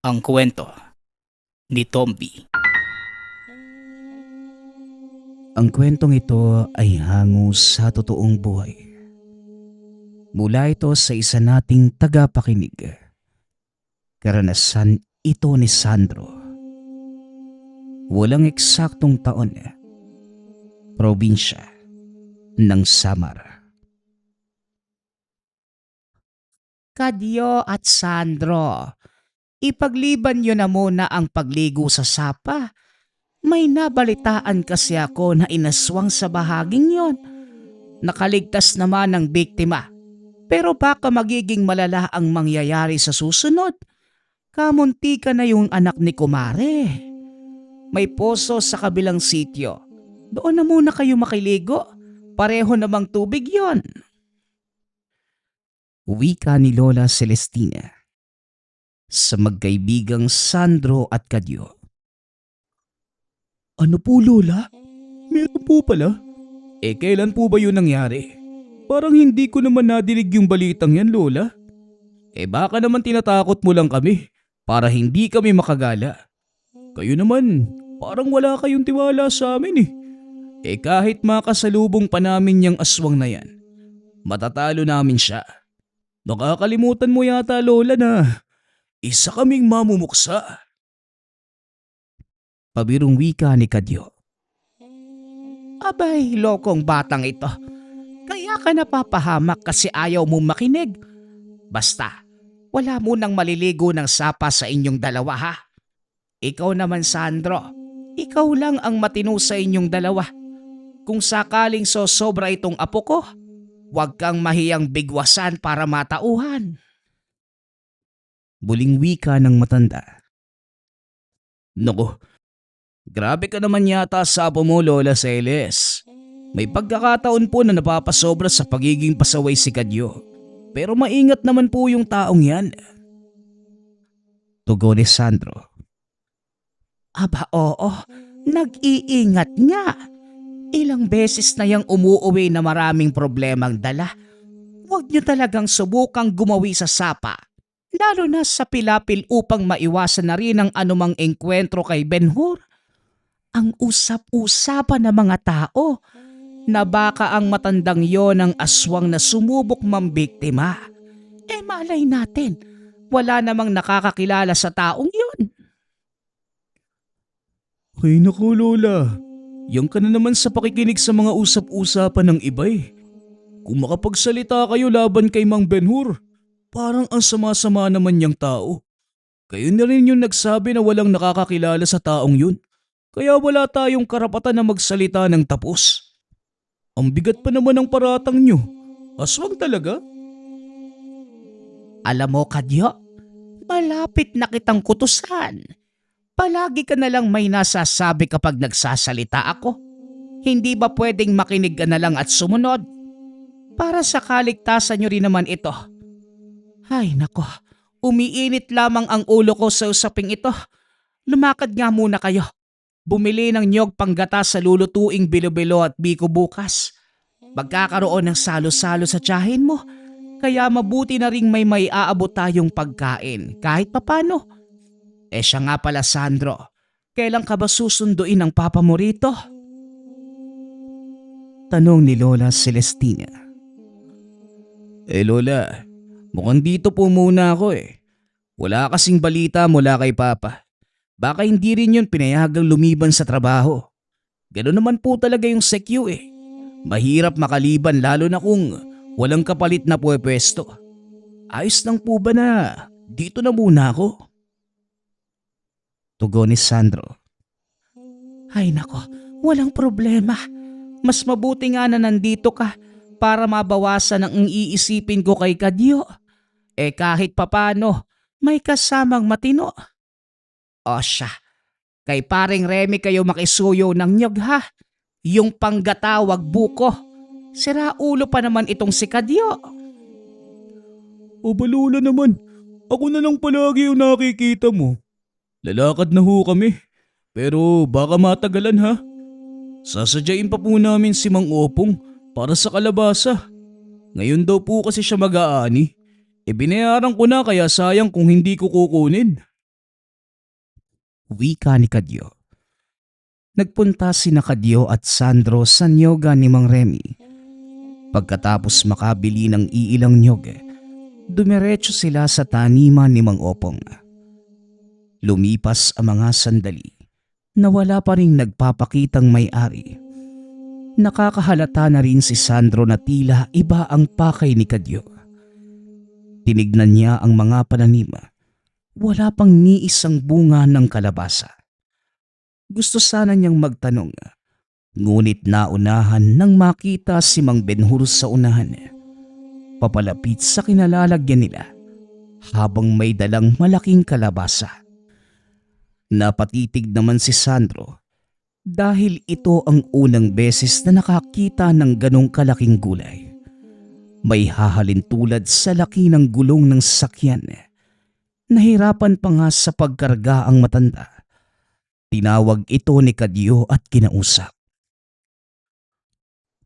Ang kwento ni Tomby. Ang kwentong ito ay hango sa totoong buhay. Mula ito sa isa nating tagapakinig. Karanasan ito ni Sandro. Walang eksaktong taon. Probinsya ng Samar. Kadyo at Sandro, ipagliban nyo na muna ang pagligo sa sapa. May nabalitaan kasi ako na inaswang sa bahaging yon. Nakaligtas naman ang biktima. Pero baka magiging malala ang mangyayari sa susunod. Kamuntika na yung anak ni Kumare. May poso sa kabilang sityo. Doon na muna kayo makiligo. Pareho namang tubig yon. Wika ni Lola Celestina sa magkaibigang Sandro at Kadyo. Ano po, Lola? Meron po pala? Kailan po ba yun nangyari? Parang hindi ko naman nadinig yung balitang yan, Lola. Baka naman tinatakot mo lang kami para hindi kami makagala. Kayo naman, parang wala kayong tiwala sa amin eh. Kahit makasalubong pa namin yung aswang na yan, matatalo namin siya. Nakakalimutan mo yata, Lola, na isa kaming mamumuksa. Pabirong wika ni Kadyo. Abay, lokong batang ito. Kaya ka napapahamak kasi ayaw mong makinig. Basta, wala mo nang maliligo ng sapa sa inyong dalawa ha. Ikaw naman, Sandro, ikaw lang ang matino sa inyong dalawa. Kung sakaling sosobra itong apo ko, huwag kang mahiyang bigwasan para matauhan. Buling wika ng matanda. Naku, grabe ka naman yata sa apo mo, Lola Celes. May pagkakataon po na napapasobra sa pagiging pasaway si Kadyo. Pero maingat naman po yung taong yan. Tugon ni Sandro. Aba oo, nag-iingat nga. Ilang beses na yang umuuwi na maraming problemang dala. Huwag niyo talagang subukang gumawi sa sapa. Lalo na sa pilapil upang maiwasan na rin ang anumang engkwentro kay Ben-Hur. Ang usap-usapan ng mga tao na baka ang matandang yon ang aswang na sumubok mambiktima. Malay natin, wala namang nakakakilala sa taong yon. Ay naku, Lola. Yang ka na naman sa pakikinig sa mga usap-usapan ng iba eh. Kung makapagsalita kayo laban kay Mang Ben-Hur, parang ang sama-sama naman niyang tao. Kayo na rin yung nagsabi na walang nakakakilala sa taong yun. Kaya wala tayong karapatan na magsalita ng tapos. Ang bigat pa naman ng paratang niyo. Aswang talaga. Alam mo, Kadyo, malapit na kitang kutusan. Palagi ka na lang may nasasabi kapag nagsasalita ako. Hindi ba pwedeng makinig ka na lang at sumunod? Para sa kaligtasan niyo rin naman ito. Ay nako, umiinit lamang ang ulo ko sa usaping ito. Lumakad nga muna kayo. Bumili ng niyog panggata sa lulutuing bilo-bilo at biko bukas. Magkakaroon ng salo-salo sa tiyahin mo. Kaya mabuti na ring may aabot tayong pagkain kahit papano. Siya nga pala, Sandro. Kailan ka ba susunduin ang papa mo rito? Tanong ni Lola Celestina. Lola, mukhang dito po muna ako eh. Wala kasing balita mula kay papa. Baka hindi rin yun pinayagang lumiban sa trabaho. Gano'n naman po talaga yung sekyu eh. Mahirap makaliban lalo na kung walang kapalit na pwesto. Ayos lang po ba na dito na muna ako? Tugon ni Sandro. Ay nako, walang problema. Mas mabuti nga na nandito ka para mabawasan ang iisipin ko kay Kadyo. Kahit papano, may kasamang matino. O siya, kay paring Remy kayo makisuyo ng nyog ha. Yung panggatawag buko. Sira ulo pa naman itong si Kadyo. O balula naman, ako na lang palagi yung nakikita mo. Lalakad na ho kami, pero baka matagalan ha. Sasadyain pa po namin si Mang Opong para sa kalabasa. Ngayon daw po kasi siya mag-aani. Binayaran ko na kaya sayang kung hindi ko kukunin. Wika ni Kadyo. Nagpunta sina Kadyo at Sandro sa nyoga ni Mang Remy. Pagkatapos makabili ng iilang nyog, dumiretso sila sa taniman ni Mang Opong. Lumipas ang mga sandali na wala pa ring nagpapakitang may-ari. Nakakahalata na rin si Sandro na tila iba ang pakay ni Kadyo. Tinignan niya ang mga pananim. Wala pang ni isang bunga ng kalabasa. Gusto sana niyang magtanong, ngunit naunahan nang makita si Mang Benhur sa unahan. Papalapit sa kinalalagyan nila habang may dalang malaking kalabasa. Napatitig naman si Sandro dahil ito ang unang beses na nakakita ng ganong kalaking gulay. May hahalin tulad sa laki ng gulong ng sasakyan. Nahirapan pa nga sa pagkarga ang matanda. Tinawag ito ni Kadyo at kinausap.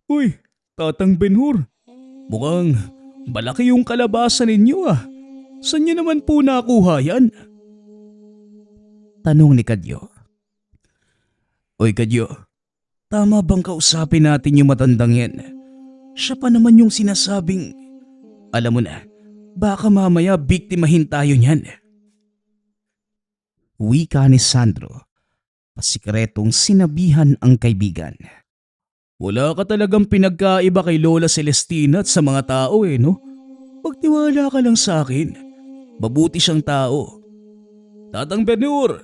Uy, Tatang Benhur. Mukhang malaki yung kalabasa ninyo ah. Saan niyo naman po nakuha yan? Tanong ni Kadyo. Uy Kadyo, tama bang kausapin natin yung matandang yan? Siya pa naman yung sinasabing, alam mo na, baka mamaya biktimahin tayo niyan. Wika ni Sandro. Pasikretong sinabihan ang kaibigan. Wala ka talagang pinagkaiba kay Lola Celestina at sa mga tao no? Pagtiwala ka lang sa akin. Mabuti siyang tao. Tatang Benhur,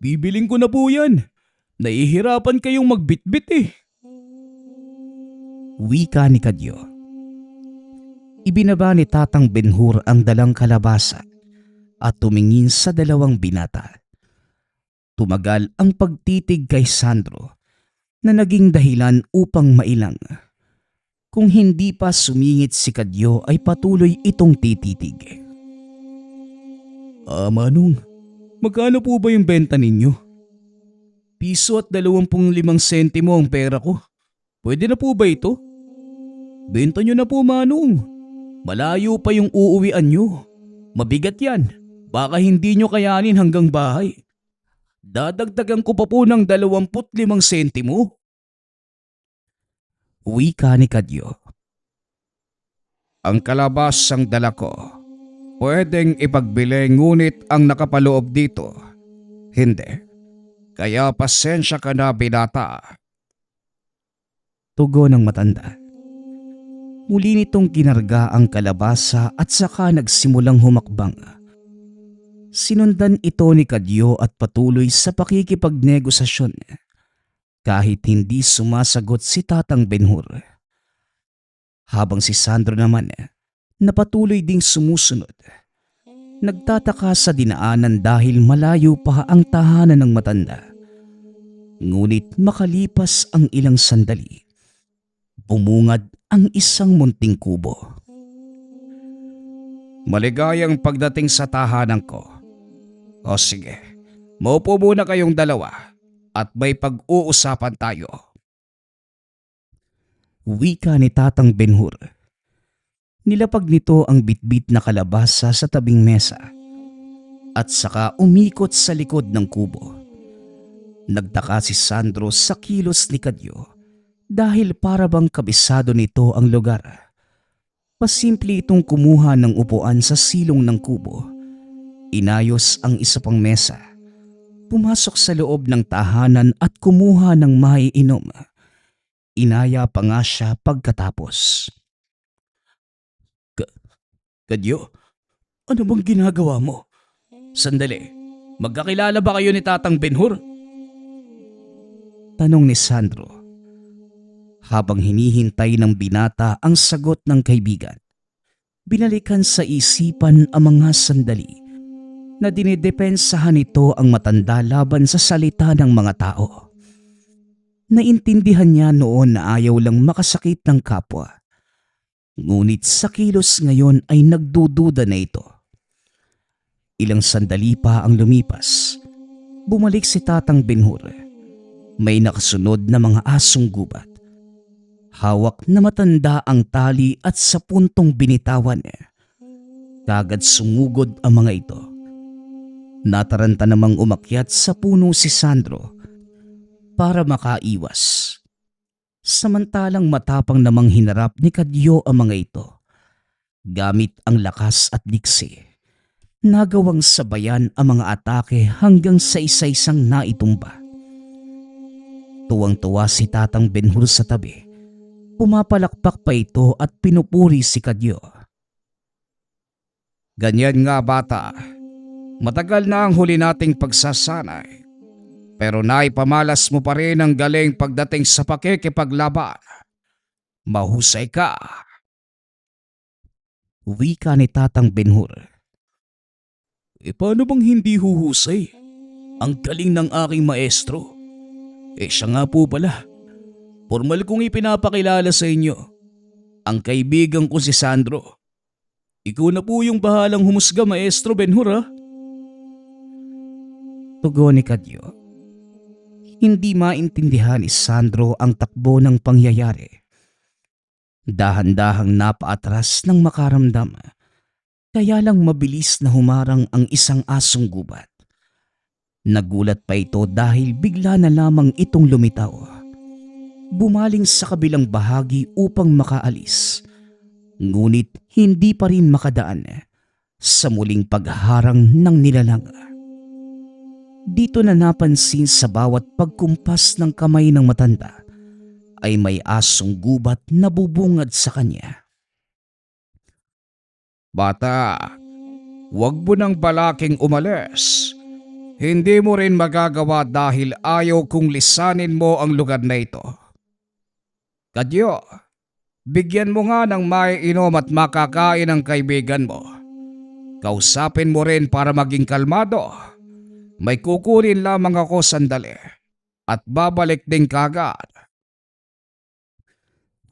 bibiling ko na po yan. Nahihirapan kayong magbitbit Wika ni Kadyo. Ibinaba ni Tatang Benhur ang dalang kalabasa at tumingin sa dalawang binata. Tumagal ang pagtitig kay Sandro na naging dahilan upang mailang. Kung hindi pa sumingit si Kadyo ay patuloy itong tititig. Manong, magkano po ba yung benta ninyo? Piso at 25 sentimo ang pera ko. Pwede na po ba ito? Benta nyo na po Manong. Malayo pa yung uuwian nyo. Mabigat yan. Baka hindi nyo kayanin hanggang bahay. Dadagdagan ko pa po ng 25 sentimo. Wika ni Kadyo. Ang kalabasang dala ko, pwedeng ipagbili ngunit ang nakapaloob dito, hindi. Kaya pasensya ka na binata. Tugon ng matanda. Muli nitong kinarga ang kalabasa at saka nagsimulang humakbang. Sinundan ito ni Kadyo at patuloy sa pakikipagnegosasyon kahit hindi sumasagot si Tatang Benhur. Habang si Sandro naman napatuloy ding sumusunod. Nagtataka sa dinaanan dahil malayo pa ang tahanan ng matanda. Ngunit makalipas ang ilang sandali, bumungad ang isang munting kubo. Maligayang pagdating sa tahanan ko. O sige, maupo muna kayong dalawa at may pag-uusapan tayo. Wika ni Tatang Benhur. Nilapag nito ang bitbit na kalabasa sa tabing mesa at saka umikot sa likod ng kubo. Nagtaka si Sandro sa kilos ni Kadyo dahil para bang kabisado nito ang lugar. Pasimple itong kumuha ng upuan sa silong ng kubo. Inayos ang isa pang mesa. Pumasok sa loob ng tahanan at kumuha ng maiinom. Inaya pa nga siya pagkatapos. Kadyo, ano bang ginagawa mo? Sandali, magkakilala ba kayo ni Tatang Benhur? Tanong ni Sandro. Habang hinihintay ng binata ang sagot ng kaibigan, binalikan sa isipan ang mga sandali na dinidepensahan nito ang matanda laban sa salita ng mga tao. Naintindihan niya noon na ayaw lang makasakit ng kapwa. Ngunit sa kilos ngayon ay nagdududa na ito. Ilang sandali pa ang lumipas. Bumalik si Tatang Benhur. May nakasunod na mga asong gubat. Hawak na matanda ang tali at sa puntong binitawan. Kagad sumugod ang mga ito. Nataranta namang umakyat sa puno si Sandro para makaiwas. Samantalang matapang namang hinarap ni Kadyo ang mga ito. Gamit ang lakas at diksi, nagawang sabayan ang mga atake hanggang sa isa-isang naitumba. Tuwang-tuwa si Tatang Benhur sa tabi. Pumapalakpak pa ito at pinupuri si Kadyo. Ganyan nga bata. Matagal na ang huli nating pagsasanay. Pero naipamalas mo pa rin ang galing pagdating sa pakikipaglaban. Mahusay ka. Wika ni Tatang Benhur. Paano bang hindi huhusay? Ang galing ng aking maestro. Siya nga po pala. Formal kong ipinapakilala sa inyo. Ang kaibigan ko si Sandro. Ikaw na po yung bahalang humusga, Maestro Benhur, ha? Tugon ni Kadyo. Hindi maintindihan ni Sandro ang takbo ng pangyayari. Dahan-dahang napaatras ng makaramdam. Kaya lang mabilis na humarang ang isang asong gubat. Nagulat pa ito dahil bigla na lamang itong lumitaw. Bumaling sa kabilang bahagi upang makaalis. Ngunit hindi pa rin makadaan sa muling pagharang ng nilalang. Dito na napansin sa bawat pagkumpas ng kamay ng matanda ay may asong gubat na bubungad sa kanya. Bata, huwag mo nang balaking umalis. Hindi mo rin magagawa dahil ayaw kong lisanin mo ang lugar na ito. Kadyo, bigyan mo nga ng maiinom at makakain ang kaibigan mo. Kausapin mo rin para maging kalmado. May kukunin lamang ako sandali at babalik din kagad.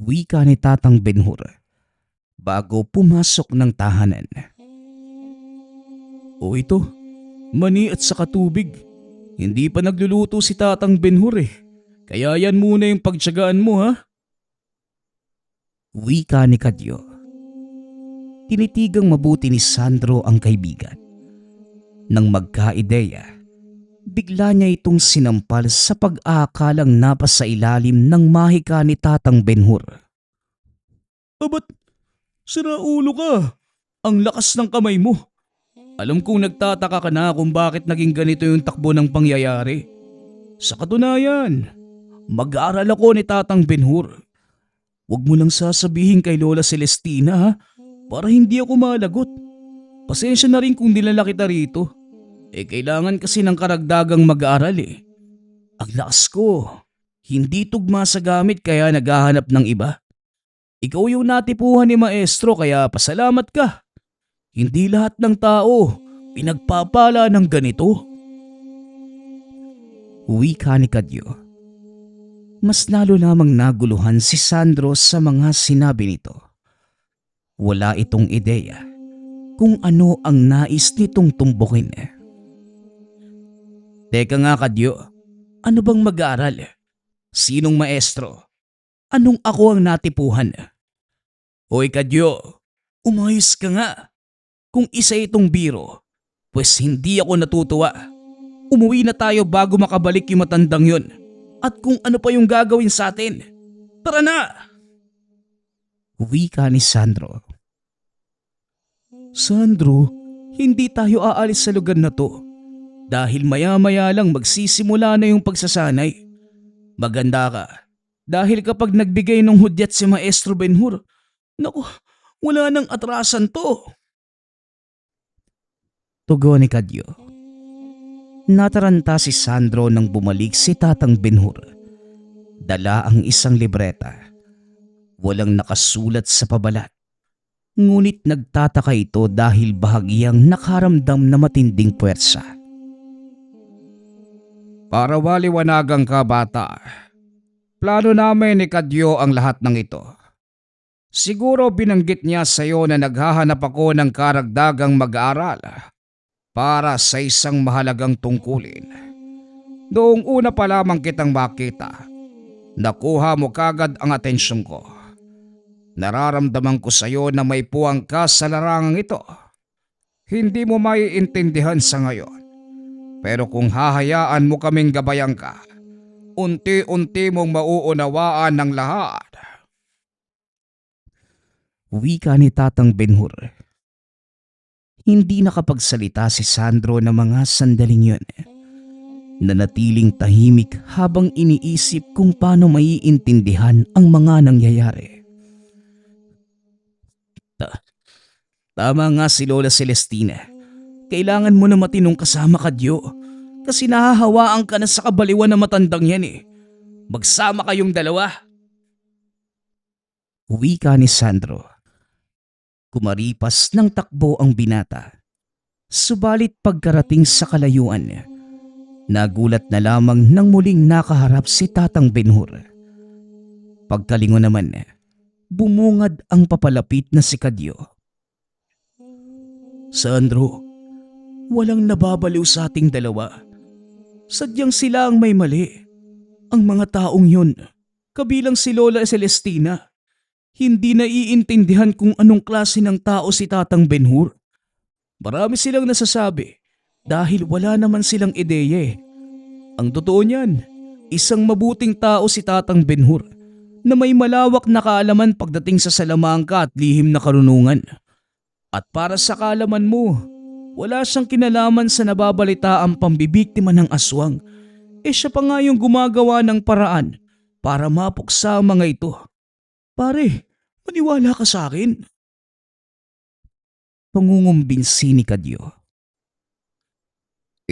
Wika ni Tatang Benhur bago pumasok ng tahanan. O ito, mani at saka tubig. Hindi pa nagluluto si Tatang Benhur eh. Kaya yan muna yung pagtiyagaan mo, ha? Wika ni Kadyo. Tinitigang mabuti ni Sandro ang kaibigan. Nang magkaideya, bigla niya itong sinampal sa pag-aakalang napasa ilalim ng mahika ni Tatang Benhur. Ba't sira ulo ka? Ang lakas ng kamay mo. Alam kong nagtataka ka na kung bakit naging ganito yung takbo ng pangyayari. Sa katunayan, mag-aaral ako ni Tatang Benhur. Huwag mo lang sasabihin kay Lola Celestina, ha? Para hindi ako malagot. Pasensya na rin kung nilala kita rito. Kailangan kasi ng karagdagang mag-aaral eh. Ang lakas ko, hindi tugma sa gamit kaya naghahanap ng iba. Ikaw yung natipuhan ni Maestro kaya pasalamat ka. Hindi lahat ng tao pinagpapala ng ganito. Wika ni Kadyo. Mas lalo lamang naguluhan si Sandro sa mga sinabi nito. Wala itong ideya kung ano ang nais nitong tumbukin. Teka nga Kadyo, ano bang mag-aaral? Sinong maestro? Anong ako ang natipuhan? Hoy Kadyo, umayos ka nga. Kung isa itong biro, pues hindi ako natutuwa. Umuwi na tayo bago makabalik yung matandang yun. At kung ano pa yung gagawin sa atin. Tara na! Wika ni Sandro. Sandro, hindi tayo aalis sa lugar na to. Dahil maya-maya lang magsisimula na yung pagsasanay. Maganda ka. Dahil kapag nagbigay ng hudyat si Maestro Benhur, naku, wala nang atrasan to. Tugon ni Kadyo. Nataranta si Sandro nang bumalik si Tatang Benhur. Dala ang isang libreta. Walang nakasulat sa pabalat. Ngunit nagtataka ito dahil bahagyang nakaramdam na matinding puwersa. Para waliwanagan ka bata, plano namin ni Kadyo ang lahat ng ito. Siguro binanggit niya sa iyo na naghahanap ako ng karagdagang mag-aaral para sa isang mahalagang tungkulin. Noong una pa lamang kitang makita, nakuha mo kagad ang atensyon ko. Nararamdaman ko sa iyo na may puwang ka sa larangang ito. Hindi mo maiintindihan sa ngayon Pero kung hahayaan mo kaming gabayan ka, unti-unti mong mauunawaan ng lahat. Wika ni Tatang Benhur. Hindi nakapagsalita si Sandro ng mga sandaling yun. Nanatiling tahimik habang iniisip kung paano maiintindihan ang mga nangyayari. Tama nga si Lola Celestina. Kailangan mo na matinong kasama ka, Dio. Kasi nahahawaan ka na sa kabaliwan na matandang yan eh. Magsama kayong dalawa. Wika ni Sandro. Kumaripas ng takbo ang binata. Subalit pagkarating sa kalayuan, nagulat na lamang nang muling nakaharap si Tatang Benhur. Pagkalingon naman, bumungad ang papalapit na si Kadyo. Sandro, walang nababaliw sa ating dalawa. Sadyang sila ang may mali. Ang mga taong yun, kabilang si Lola Celestina, hindi naiintindihan kung anong klase ng tao si Tatang Benhur. Marami silang nasasabi dahil wala naman silang ideya eh. Ang totoo niyan, isang mabuting tao si Tatang Benhur na may malawak na kaalaman pagdating sa salamangka at lihim na karunungan. At para sa kaalaman mo, wala siyang kinalaman sa nababalitaang pambibiktima ng aswang. Siya pa nga yung gumagawa ng paraan para mapuksa ang mga ito. Pare, maniwala ka sa akin. Pangungumbinsi ni Kadyo.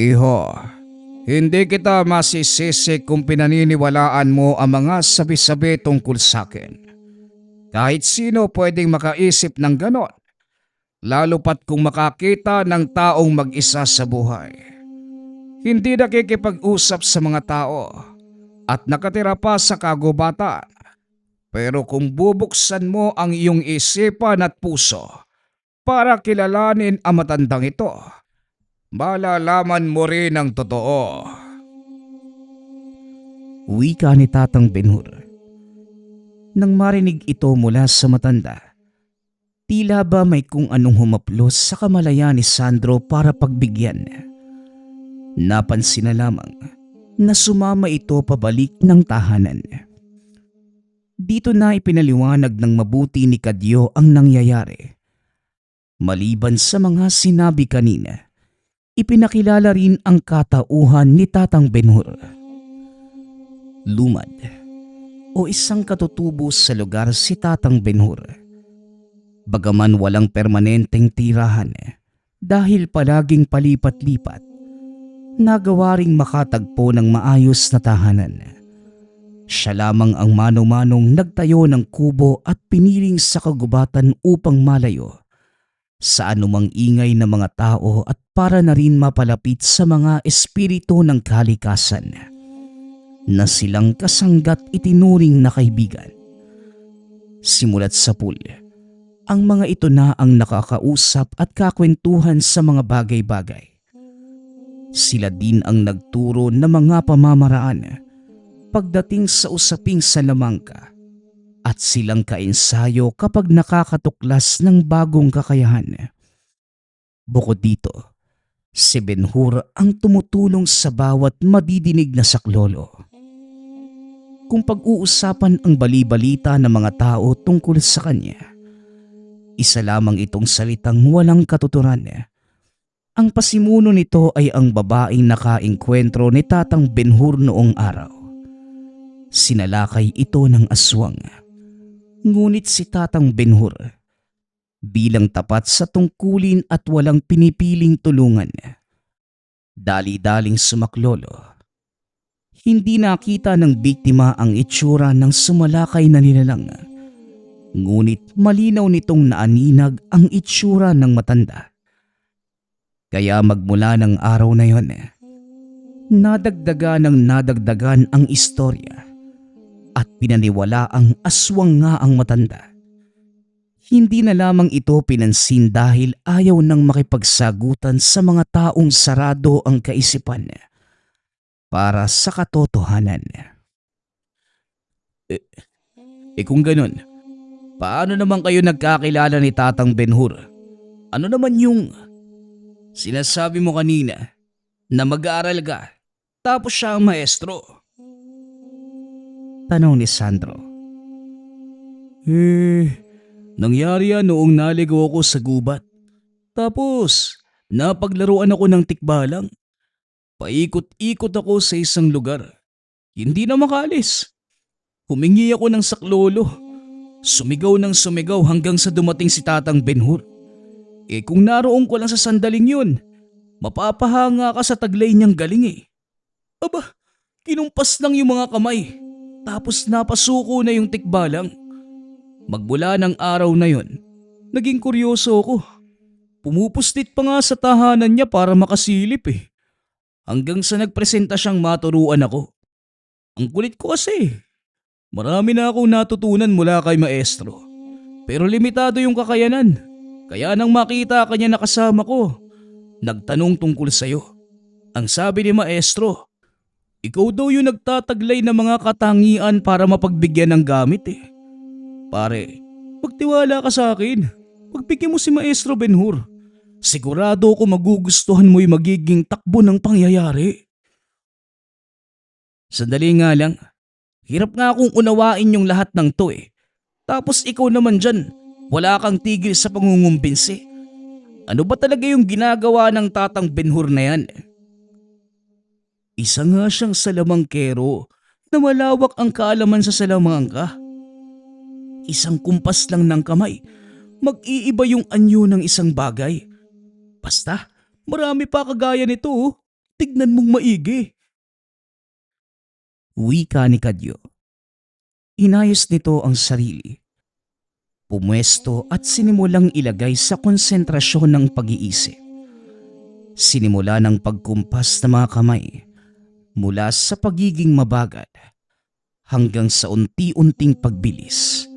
Iho, hindi kita masisisi kung pinaniniwalaan mo ang mga sabi-sabi tungkol sa akin. Kahit sino pwedeng makaisip ng ganon. Lalo pat kung makakita ng taong mag-isa sa buhay. Hindi nakikipag-usap sa mga tao at nakatira pa sa kagubatan. Pero kung bubuksan mo ang iyong isipan at puso para kilalanin ang matandang ito, malalaman mo rin ang totoo. Wika ni Tatang Benhur. Nang marinig ito mula sa matanda, tila ba may kung anong humaplos sa kamalayan ni Sandro para pagbigyan. Napansin na lamang na sumama ito pabalik ng tahanan. Dito na ipinaliwanag ng mabuti ni Kadyo ang nangyayari. Maliban sa mga sinabi kanina, ipinakilala rin ang katauhan ni Tatang Benhur. Lumad o isang katutubo sa lugar si Tatang Benhur. Bagaman walang permanenteng tirahan dahil palaging palipat-lipat, nagawa ring makatagpo ng maayos na tahanan. Siya lamang ang mano-manong nagtayo ng kubo at piniling sa kagubatan upang malayo sa anumang ingay ng mga tao at para na rin mapalapit sa mga espiritu ng kalikasan na silang kasanggat itinuring na kaibigan. Simulat sa pool, ang mga ito na ang nakakausap at kakwentuhan sa mga bagay-bagay. Sila din ang nagturo ng mga pamamaraan pagdating sa usaping salamangka at silang kaensayo kapag nakakatuklas ng bagong kakayahan. Bukod dito, si Benhur ang tumutulong sa bawat madidinig na saklolo. Kung pag-uusapan ang bali-balita ng mga tao tungkol sa kanya, isa lamang itong salitang walang katuturan. Ang pasimuno nito ay ang babaeng nakaengkwentro ni Tatang Benhur noong araw. Sinalakay ito ng aswang. Ngunit si Tatang Benhur, bilang tapat sa tungkulin at walang pinipiling tulungan, dali-daling sumaklolo. Hindi nakita ng biktima ang itsura ng sumalakay na nilalang. Ngunit malinaw nitong naaninag ang itsura ng matanda. Kaya magmula ng araw na yon, nadagdagan ang istorya at pinaniwala ang aswang nga ang matanda. Hindi na lamang ito pinansin dahil ayaw nang makipagsagutan sa mga taong sarado ang kaisipan para sa katotohanan. Kung ganun, paano naman kayo nagkakilala ni Tatang Benhur? Ano naman yung sinasabi mo kanina na mag-aaral ka tapos siya ang maestro? Tanong ni Sandro. Nangyari yan noong naligaw ako sa gubat. Tapos, napaglaruan ako ng tikbalang. Paikot-ikot ako sa isang lugar. Hindi na makalis. Humingi ako ng saklolo. Sumigaw ng sumigaw hanggang sa dumating si Tatang Benhur. Kung naroon ko lang sa sandaling yun, mapapahanga ka sa taglay niyang galing Aba, kinumpas lang yung mga kamay. Tapos napasuko na yung tikbalang. Magmula ng araw na yon, naging kuryoso ako. Pumupuslit pa nga sa tahanan niya para makasilip Hanggang sa nagpresenta siyang maturuan ako. Ang kulit ko kasi. Marami na akong natutunan mula kay maestro. Pero limitado yung kakayanan. Kaya nang makita ka niya nakasama ko, nagtanong tungkol sa'yo. Ang sabi ni maestro, ikaw daw yung nagtataglay ng mga katangian para mapagbigyan ng gamit Pare, magtiwala ka sa akin. Pagbigyan mo si Maestro Benhur. Sigurado ako magugustuhan mo yung magiging takbo ng pangyayari. Sandali nga lang. Hirap nga akong unawain yung lahat ng to Tapos ikaw naman dyan, wala kang tigil sa pangungumbinsi. Ano ba talaga yung ginagawa ng Tatang Benhur na yan? Isa nga siyang salamangkero na malawak ang kaalaman sa salamangka. Isang kumpas lang ng kamay, mag-iiba yung anyo ng isang bagay. Basta, marami pa kagaya nito Tignan mong maigi. Wika ni Kadyo. Inayos nito ang sarili. Pumwesto at sinimulang ilagay sa konsentrasyon ng pag-iisip. Sinimula ng pagkumpas ng mga kamay mula sa pagiging mabagal hanggang sa unti-unting pagbilis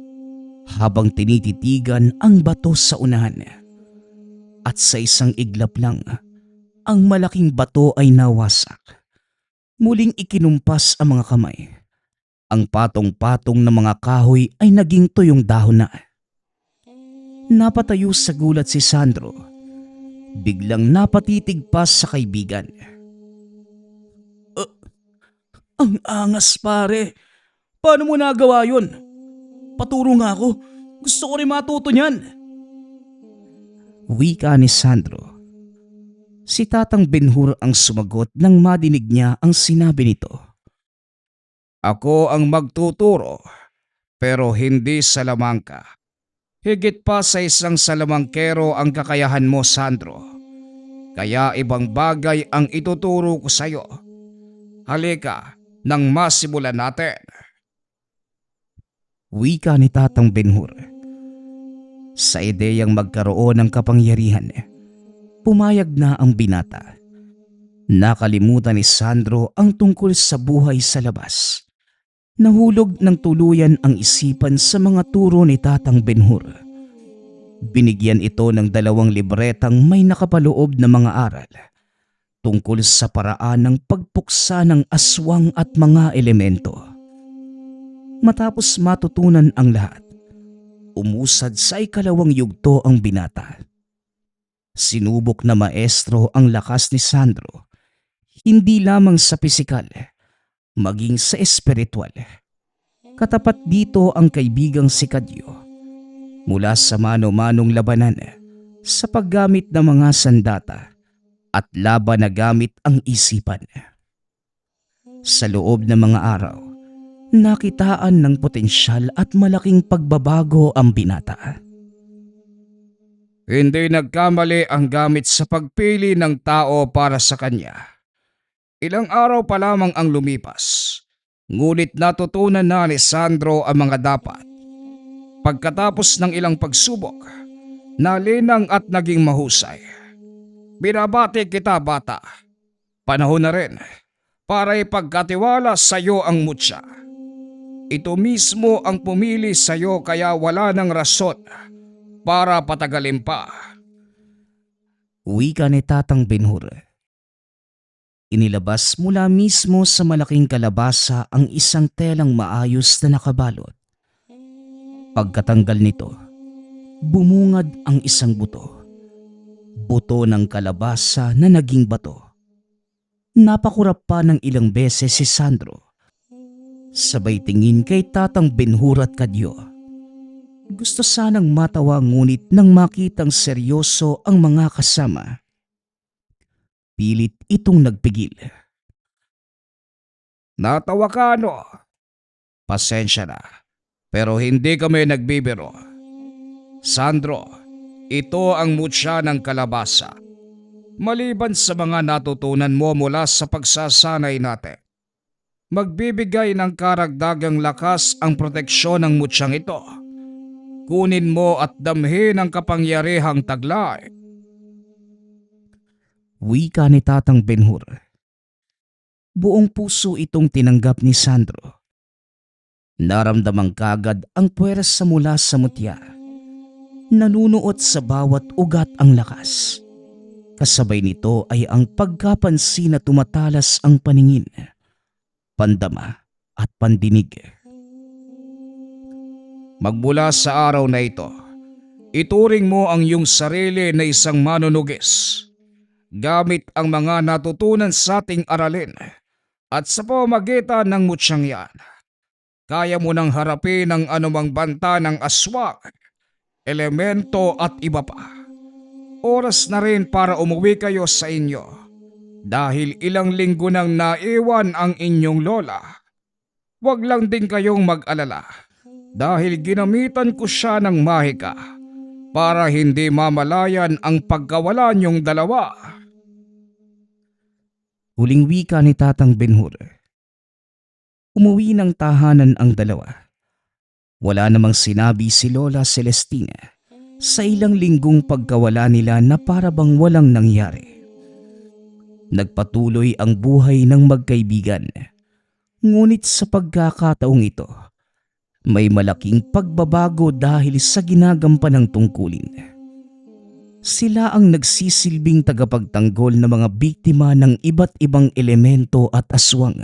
habang tinititigan ang bato sa unahan. At sa isang iglap lang, ang malaking bato ay nawasak. Muling ikinumpas ang mga kamay. Ang patong-patong na mga kahoy ay naging tuyong dahon na. Napatayo sa gulat si Sandro. Biglang napatitig pa sa kaibigan. Ang angas pare. Paano mo nagawa yun? Paturo nga ako. Gusto ko rin matuto niyan. Wika ni Sandro. Si Tatang Benhur ang sumagot nang madinig niya ang sinabi nito. Ako ang magtuturo, pero hindi salamangka. Higit pa sa isang salamangkero ang kakayahan mo, Sandro. Kaya ibang bagay ang ituturo ko sa'yo. Halika, nang masimulan natin. Wika ni Tatang Benhur. Sa ideyang magkaroon ng kapangyarihan, pumayag na ang binata. Nakalimutan ni Sandro ang tungkol sa buhay sa labas. Nahulog ng tuluyan ang isipan sa mga turo ni Tatang Benhur. Binigyan ito ng 2 libretang may nakapaloob na mga aral tungkol sa paraan ng pagpuksa ng aswang at mga elemento. Matapos matutunan ang lahat, umusad sa ikalawang yugto ang binata. Sinubok na maestro ang lakas ni Sandro, hindi lamang sa pisikal, maging sa espiritual. Katapat dito ang kaibigang si Kadyo. Mula sa mano-manong labanan sa paggamit ng mga sandata at laban na gamit ang isipan. Sa loob ng mga araw, nakitaan ng potensyal at malaking pagbabago ang binata. Hindi nagkamali ang gamit sa pagpili ng tao para sa kanya. Ilang araw pa lamang ang lumipas, ngunit natutunan na ni Sandro ang mga dapat. Pagkatapos ng ilang pagsubok, nalinang at naging mahusay. Binabati kita, bata. Panahon na rin para ipagkatiwala sa iyo ang mutya. Ito mismo ang pumili sa iyo kaya wala nang rason para patagalin pa. Wika ni Tatang Benhur. Inilabas mula mismo sa malaking kalabasa ang isang telang maayos na nakabalot. Pagkatanggal nito, bumungad ang isang buto. Buto ng kalabasa na naging bato. Napakurap pa ng ilang beses si Sandro. Sabay tingin kay Tatang Benhur at Kadyo. Gusto sanang matawa ngunit nang makitang seryoso ang mga kasama, pilit itong nagpigil. Natawa ka ano? Pasensya na, pero hindi kami nagbibiro. Sandro, ito ang mutya ng kalabasa. Maliban sa mga natutunan mo mula sa pagsasanay natin, magbibigay ng karagdagang lakas ang proteksyon ng mutsyang ito. Kunin mo at damhin ang kapangyarihang taglay. Wika ni Tatang Benhur. Buong puso itong tinanggap ni Sandro. Naramdamang kagad ang puwersa mula sa mutya. Nanunuot sa bawat ugat ang lakas. Kasabay nito ay ang pagkapansin na tumatalas ang paningin, pandama at pandinig. Magmula sa araw na ito, ituring mo ang iyong sarili na isang manunugis. Gamit ang mga natutunan sa ating aralin at sa pamamagitan ng mutsyang yan, kaya mo nang harapin ang anumang banta ng aswang, elemento at iba pa. Oras na rin para umuwi kayo sa inyo dahil ilang linggo nang naiwan ang inyong lola. Huwag lang din kayong mag-alala dahil ginamitan ko siya ng mahika para hindi mamalayan ang pagkawala niyong dalawa. Huling wika ni Tatang Benhur. Umuwi ng tahanan ang dalawa. Wala namang sinabi si Lola Celestina sa ilang linggong pagkawala nila na para bang walang nangyari. Nagpatuloy ang buhay ng magkaibigan. Ngunit sa pagkakataong ito, may malaking pagbabago dahil sa ginagampanang tungkulin. Sila ang nagsisilbing tagapagtanggol ng mga biktima ng iba't ibang elemento at aswang.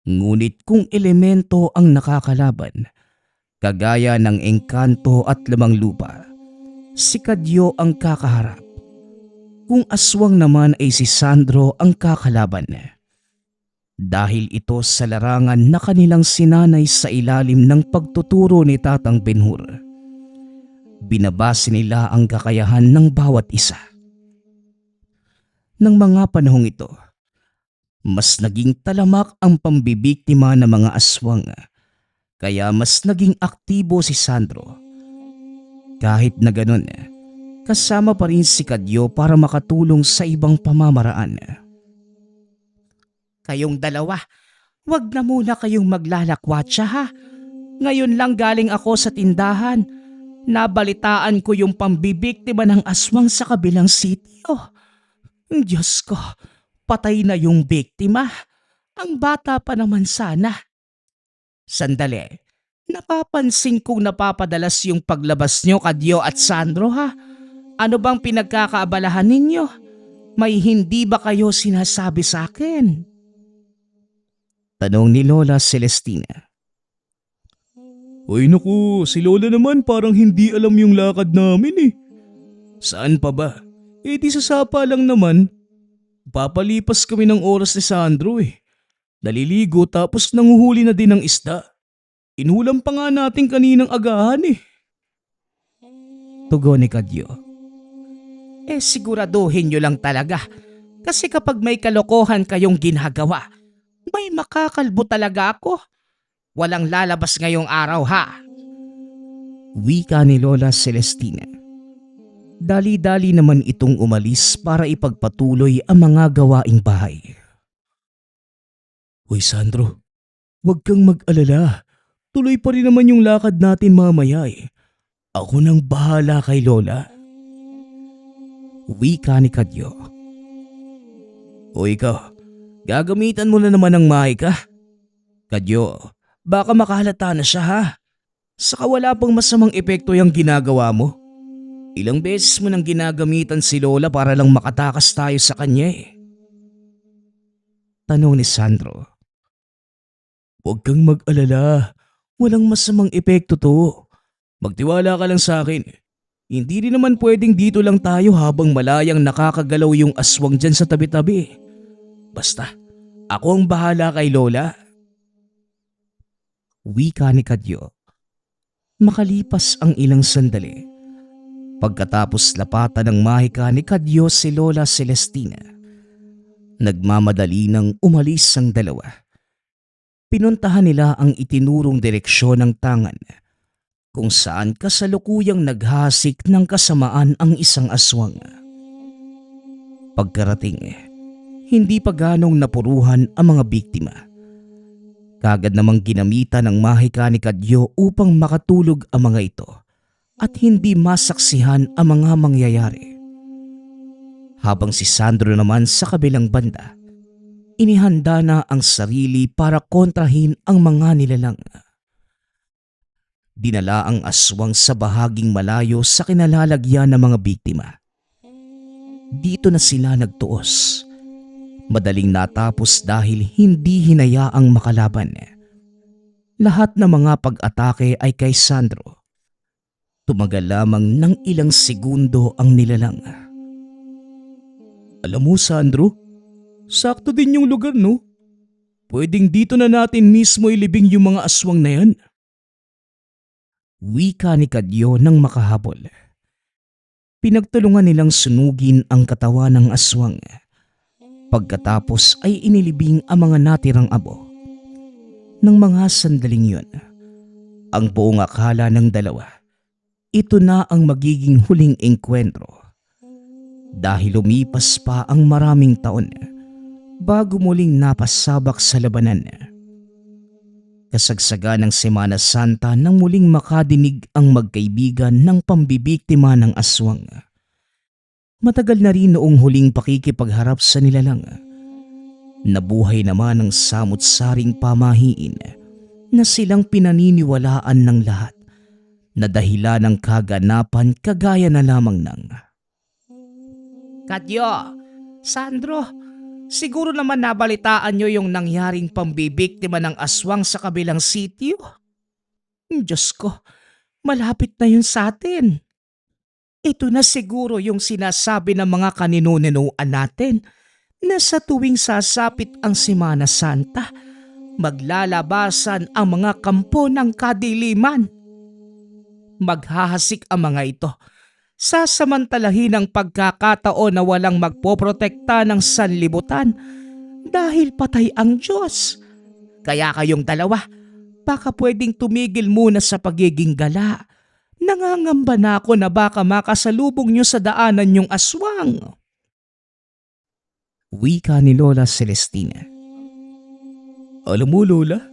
Ngunit kung elemento ang nakakalaban, kagaya ng engkanto at lamang lupa, si Kadyo ang kakaharap. Kung aswang naman ay si Sandro ang kakalaban. Dahil ito sa larangan na kanilang sinanay sa ilalim ng pagtuturo ni Tatang Benhur. Binabase nila ang kakayahan ng bawat isa. Nang mga panahong ito, mas naging talamak ang pambibiktima ng mga aswang. Kaya mas naging aktibo si Sandro. Kahit na ganun, kasama pa rin si Kadyo para makatulong sa ibang pamamaraan. Kayong dalawa, wag na muna kayong maglalakwatsa ha. Ngayon lang galing ako sa tindahan. Nabalitaan ko yung pambibiktima ng aswang sa kabilang sitio. Diyos ko, patay na yung biktima. Ang bata pa naman sana. Sandali, napapansin kong napapadalas yung paglabas nyo, Kadyo at Sandro ha. Ano bang pinagkakaabalahan ninyo? May hindi ba kayo sinasabi sa akin? Tanong ni Lola Celestina. Ay naku, si Lola naman parang hindi alam yung lakad namin eh. Saan pa ba? Eh di sa sapa lang naman. Papalipas kami ng oras ni Sandro eh. Naliligo tapos nanguhuli na din ng isda. Inulam pa nga natin kaninang agahan eh. Tugon ni Kadyo. Siguraduhin nyo lang talaga. Kasi kapag may kalokohan kayong ginagawa, may makakalbo talaga ako. Walang lalabas ngayong araw ha. Wika ni Lola Celestina. Dali-dali naman itong umalis para ipagpatuloy ang mga gawaing bahay. Hoy Sandro, huwag kang mag-alala. Tuloy pa rin naman yung lakad natin mamaya eh. Ako nang bahala kay Lola. Wika ni Kadyo. O ikaw, gagamitan mo na naman ng mahika. Kadyo, baka makahalata na siya ha. Saka wala pang masamang epekto yung ginagawa mo. Ilang beses mo nang ginagamitan si Lola para lang makatakas tayo sa kanya eh. Tanong ni Sandro. Huwag kang mag-alala. Walang masamang epekto to. Magtiwala ka lang sa akin. Hindi rin naman pwedeng dito lang tayo habang malayang nakakagalaw yung aswang dyan sa tabi-tabi. Basta, ako ang bahala kay Lola. Wika ni Kadyo. Makalipas ang ilang sandali, pagkatapos lapatan ng mahika ni Kadyo si Lola Celestina, nagmamadali nang umalis ang dalawa. Pinuntahan nila ang itinurong direksyon ng tangan kung saan kasalukuyang naghasik ng kasamaan ang isang aswang. Pagkarating, hindi pa ganong napuruhan ang mga biktima. Kagad namang ginamitan ng mahika ni Kadyo upang makatulog ang mga ito at hindi masaksihan ang mga mangyayari. Habang si Sandro naman sa kabilang banda, inihanda na ang sarili para kontrahin ang mga nilalang. Dinala ang aswang sa bahaging malayo sa kinalalagyan ng mga biktima. Dito na sila nagtuos. Madaling natapos dahil hindi hinayaang makalaban. Lahat ng mga pag-atake ay kay Sandro. Tumagal lamang ng ilang segundo ang nilalang. Alam mo, Sandro, sakto din yung lugar, no? Pwedeng dito na natin mismo ilibing yung mga aswang na yan. Wika ni Kadyo nang makahabol. Pinagtulungan nilang sunugin ang katawan ng aswang. Pagkatapos ay inilibing ang mga natirang abo. Nang mga sandaling yun, ang buong akala ng dalawa, ito na ang magiging huling engkwentro. Dahil lumipas pa ang maraming taon bago muling napasabak sa labanan. Kasagsagan ng Semana Santa nang muling makadinig ang magkaibigan ng pambibiktima ng aswang. Matagal na rin noong huling pakikipagharap sa nilalang. Nabuhay naman ang samut-saring pamahiin na silang pinaniniwalaan ng lahat na dahilan ng kaganapan kagaya na lamang ng Kadyo, Sandro, siguro naman nabalitaan nyo yung nangyaring pambibiktima ng aswang sa kabilang sitio? Diyos ko, malapit na yun sa atin. Ito na siguro yung sinasabi ng mga kaninunuan natin na sa tuwing sasapit ang Semana Santa, maglalabasan ang mga kampo ng kadiliman. Maghahasik ang mga ito. Sasamantalahin ang pagkakataon na walang magpoprotekta ng sanlibutan dahil patay ang Diyos. Kaya kayong dalawa, baka pwedeng tumigil muna sa pagiging gala. Nangangamba na ako na baka makasalubong nyo sa daanan yung aswang. Wika ni Lola Celestina. Alam mo, Lola,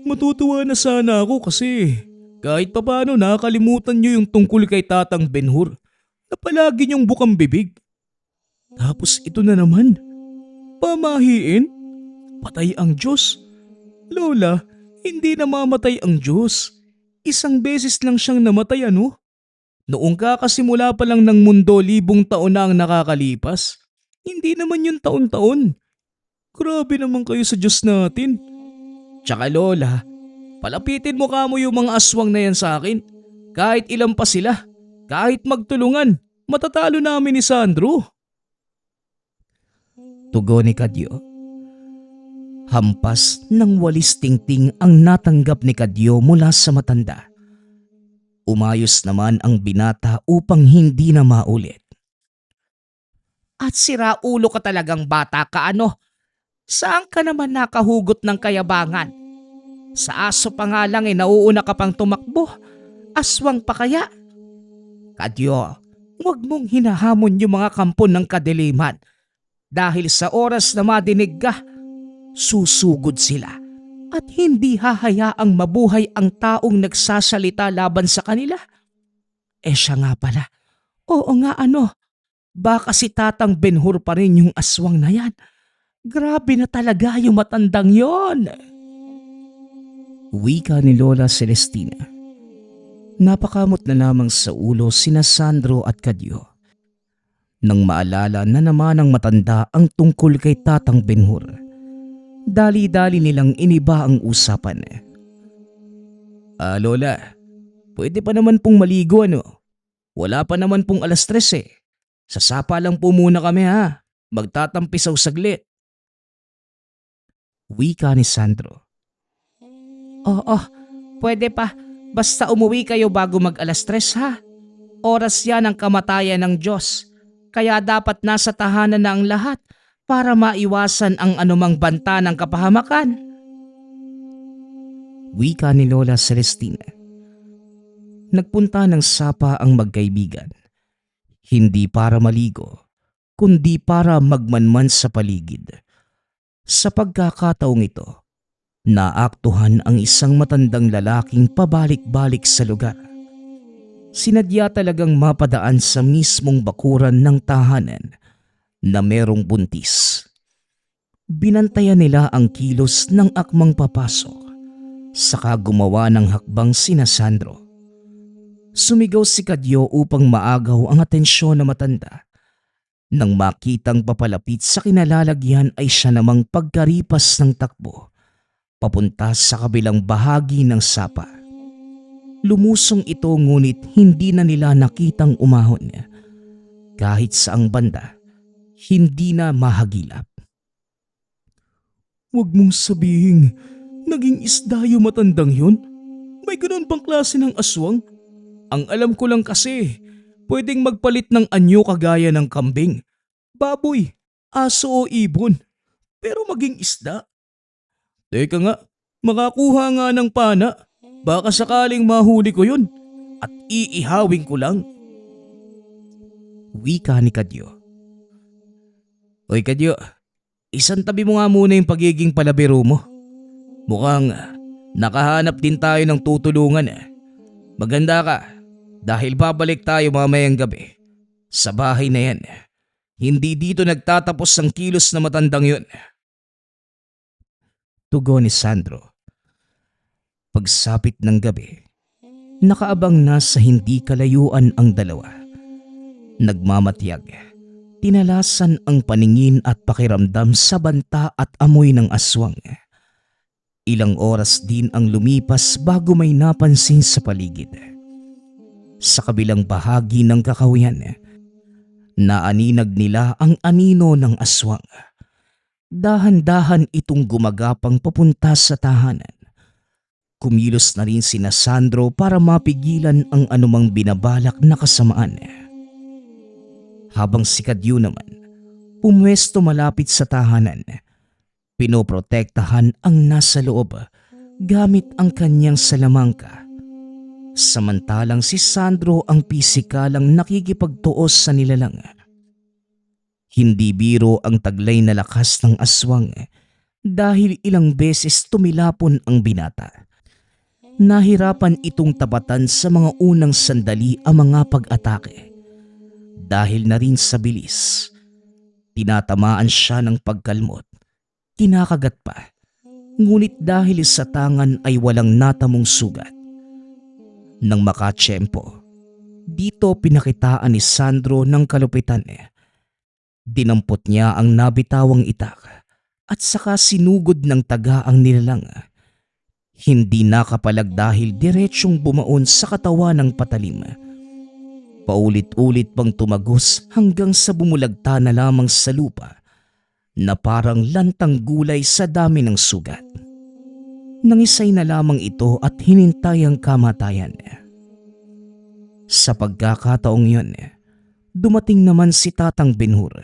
matutuwa na sana ako kasi kahit papaano nakakalimutan nyo yung tungkol kay Tatang Benhur na palagi niyong bukang bibig. Tapos ito na naman, pamahiin, patay ang Diyos. Lola, hindi namamatay ang Diyos. Isang beses lang siyang namatay, ano? Noong kakasimula pa lang ng mundo, 1,000 taon na ang nakakalipas. Hindi naman yun taon-taon. Grabe naman kayo sa Diyos natin. Tsaka Lola, palapitin mo kamo yung mga aswang na yan sa akin. Kahit ilan pa sila, kahit magtulungan, matatalo namin ni Sandro. Tugon ni Kadyo. Hampas ng walis tingting ang natanggap ni Kadyo mula sa matanda. Umayos naman ang binata upang hindi na maulit. At siraulo ka talagang bata ka, ano? Saan ka naman nakahugot ng kayabangan? Sa aso pa nga lang nauuna ka pang tumakbo. Aswang pa kaya? Kadyo, huwag mong hinahamon yung mga kampo ng kadiliman. Dahil sa oras na madinig ka, susugod sila at hindi hahayaang mabuhay ang taong nagsasalita laban sa kanila. Siya nga pala. Oo nga, ano? Baka si Tatang Benhur pa rin yung aswang na yan. Grabe na talaga yung matandang yon. Wika ni Lola Celestina. Napakamot na lamang sa ulo sina Sandro at Kadyo nang maalala na naman ng matanda ang tungkol kay Tatang Benhur. Dali-dali nilang iniba ang usapan. Lola, pwede pa naman pong maligo, ano? Wala pa naman pong 3:00 eh. Sasapa lang po muna kami, ha. Magtatampisaw saglit. Wika ni Sandro. Oo, pwede pa. Basta umuwi kayo bago mag-alas 3 ha. Oras yan ang kamatayan ng Diyos. Kaya dapat nasa tahanan na ang lahat para maiwasan ang anumang banta ng kapahamakan. Wika ni Lola Celestina. Nagpunta ng sapa ang magkaibigan. Hindi para maligo, kundi para magmanman sa paligid. Sa pagkakataong ito, naaktuhan ang isang matandang lalaking pabalik-balik sa lugar. Sinadya talagang mapadaan sa mismong bakuran ng tahanan na merong buntis. Binantayan nila ang kilos ng akmang papasok, saka gumawa ng hakbang sina Sandro. Sumigaw si Kadyo upang maagaw ang atensyon na matanda. Nang makitang papalapit sa kinalalagyan ay siya namang pagkaripas ng takbo, papunta sa kabilang bahagi ng sapa. Lumusong ito ngunit hindi na nila nakitang umahon. Kahit saang banda, hindi na mahagilap. Huwag mong sabihing naging isda yung matandang yun? May ganun bang klase ng aswang? Ang alam ko lang kasi, pwedeng magpalit ng anyo kagaya ng kambing, baboy, aso o ibon. Pero maging isda? Teka nga, makakuha nga ng pana. Baka sakaling mahuli ko yun at iihawin ko lang. Wika ni Kadyo. Oy Kadyo, isang tabi mo nga muna yung pagiging palabiro mo. Mukhang nakahanap din tayo ng tutulungan. Maganda ka dahil babalik tayo mamayang gabi. Sa bahay na yan. Hindi dito nagtatapos ang kilos na matandang yun. Tugon ni Sandro. Pagsapit ng gabi, nakaabang na sa hindi kalayuan ang dalawa. Nagmamatiyag, tinalasan ang paningin at pakiramdam sa banta at amoy ng aswang. Ilang oras din ang lumipas bago may napansin sa paligid. Sa kabilang bahagi ng kakahuyan, naaninag nila ang anino ng aswang. Dahan-dahan itong gumagapang papunta sa tahanan. Kumilos na rin sina Sandro para mapigilan ang anumang binabalak na kasamaan. Habang si Kadyo naman, pumwesto malapit sa tahanan. Pinoprotektahan ang nasa loob gamit ang kanyang salamangka. Samantalang si Sandro ang pisikalang nakikipagtuos sa nilalang. Hindi biro ang taglay na lakas ng aswang dahil ilang beses tumilapon ang binata. Nahirapan itong tapatan sa mga unang sandali ang mga pag-atake. Dahil na rin sa bilis, tinatamaan siya ng pagkalmot, kinakagat pa, ngunit dahil sa tangan ay walang natamong sugat. Nang makatsyempo, dito pinakitaan ni Sandro ng kalupitan. Dinampot niya ang nabitawang itak at saka sinugod ng taga ang nilalang. Hindi nakapalag dahil diretsyong bumaon sa katawan ng patalim. Paulit-ulit pang tumagos hanggang sa bumulagta na lamang sa lupa na parang lantang gulay sa dami ng sugat. Nangisay na lamang ito at hinintay ang kamatayan. Sa pagkakataong yun, dumating naman si Tatang Benhur.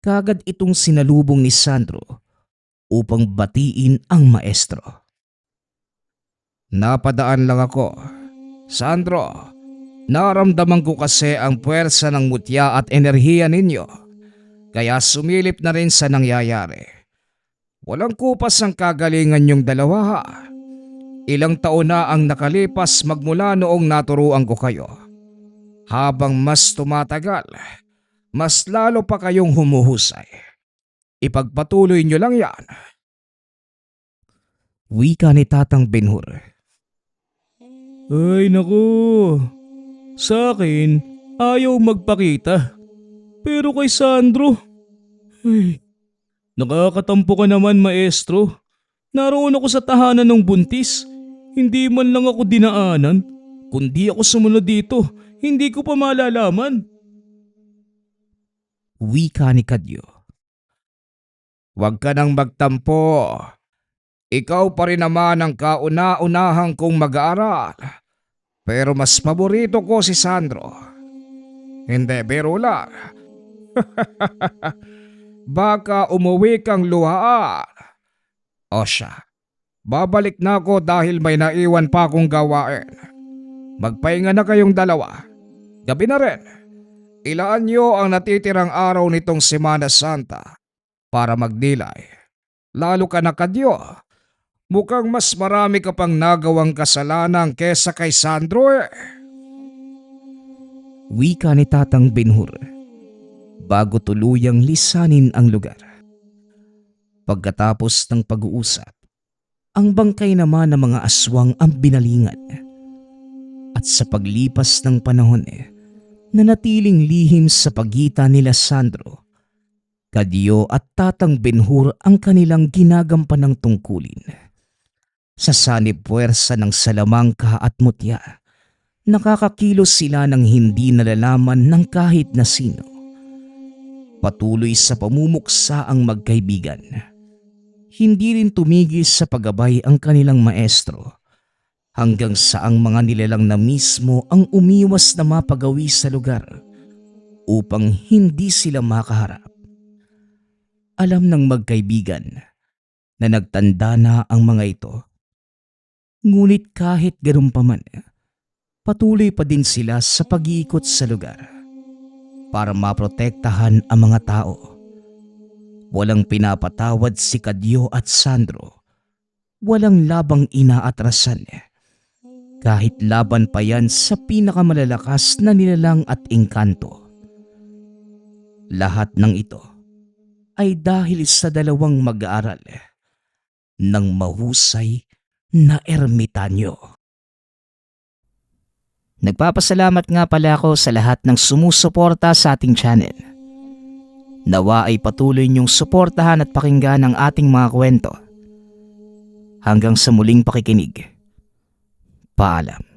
Kagad itong sinalubong ni Sandro upang batiin ang maestro. Napadaan lang ako. Sandro, naramdaman ko kasi ang puwersa ng mutya at enerhiya ninyo. Kaya sumilip na rin sa nangyayari. Walang kupas ang kagalingan yung dalawa ha. Ilang taon na ang nakalipas magmula noong naturuan ko kayo. Habang mas tumatagal, mas lalo pa kayong humuhusay. Ipagpatuloy nyo lang yan. Wika ni Tatang Benhur. Ay naku, sa akin ayaw magpakita. Pero kay Sandro, ay, nakakatampo ka naman maestro. Naroon ako sa tahanan ng buntis. Hindi man lang ako dinaanan. Kundi ako sumunod dito, hindi ko pa malalaman. Wika ni Kadyo. Huwag ka nang magtampo. Ikaw pa rin naman ang kauna-unahang kong mag-aaral. Pero mas paborito ko si Sandro. Hindi, biro lang. Baka umuwi kang luhaan. O siya, babalik na ako dahil may naiwan pa akong gawain. Magpahinga na kayong dalawa. Gabi na rin. Ilaan niyo ang natitirang araw nitong Semana Santa para magdilay. Lalo ka na, Kadyo. Mukhang mas marami ka pang nagawang kasalanan kesa kay Sandro eh. Wika ni Tatang Benhur bago tuluyang lisanin ang lugar. Pagkatapos ng pag-uusap, ang bangkay naman ng mga aswang ang binalingan. At sa paglipas ng panahon nanatiling lihim sa pagitan nila Sandro, Kadyo at Tatang Benhur ang kanilang ginagampanang tungkulin. Sa sanib puwersa ng salamangka at mutya, nakakakilos sila ng hindi nalalaman ng kahit na sino. Patuloy sa pamumuksa ang magkaibigan. Hindi rin tumigil sa paggabay ang kanilang maestro hanggang sa ang mga nilalang na mismo ang umiwas na mapagawi sa lugar upang hindi sila makaharap. Alam ng magkaibigan na nagtanda na ang mga ito. Ngunit kahit ganun pa man, patuloy pa din sila sa pag-iikot sa lugar para maprotektahan ang mga tao. Walang pinapatawad si Kadyo at Sandro. Walang labang inaatrasan. Kahit laban pa yan sa pinakamalalakas na nilalang at engkanto. Lahat ng ito ay dahil sa dalawang mag-aaral ng mahusay na ermitanyo. Nagpapasalamat nga pala ako sa lahat ng sumusuporta sa ating channel. Nawa ay patuloy niyong suportahan at pakinggan ang ating mga kwento. Hanggang sa muling pakikinig. Paalam.